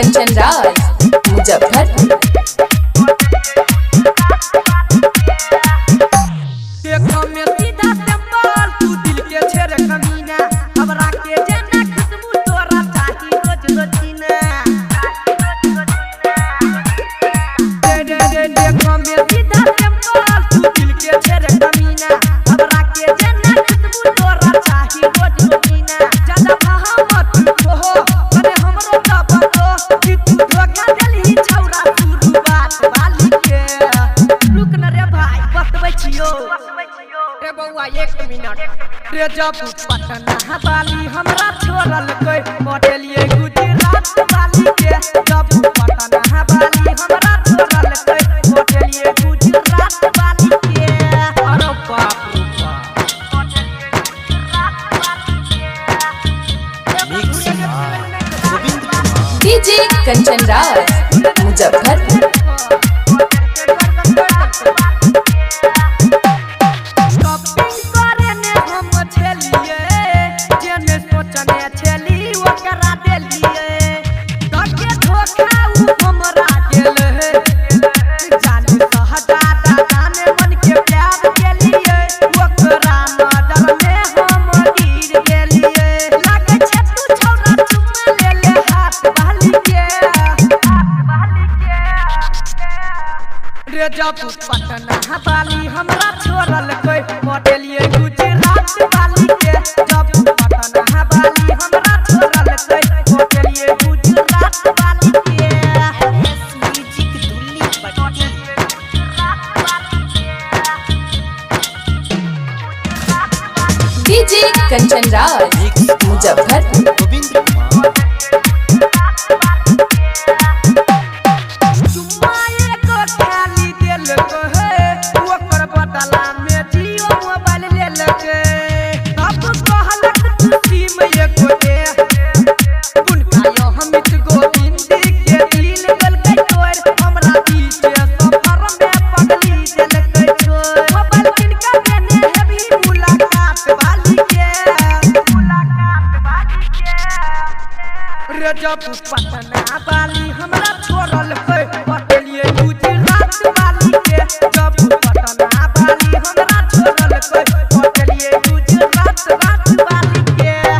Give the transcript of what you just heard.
कंचन राज मुजफ्फरपुर। रे जब पटना वाली हमरा छोड़ल कोई मोटेलिए गुजरात वाली के जब पटना वाली हमरा छोड़ल कोई मोटेलिए गुजरात वाली के अरे बाप रे बाप डीजे कंचन राज मुजफ्फरपुर। जब पटना वाली हमरा छोड़ल कोई मोटेलिए गुजरात वाली के जब पटना वाली हमरा छोड़ल कोई मोटेलिए गुजरात वाली के म्यूजिक दुल्ली बटोटी डीजे कंचन राज मुजफ्फरपुर। जब पटना वाली हमरा छोड़ल कोई मोटेलिए गुजरात वाली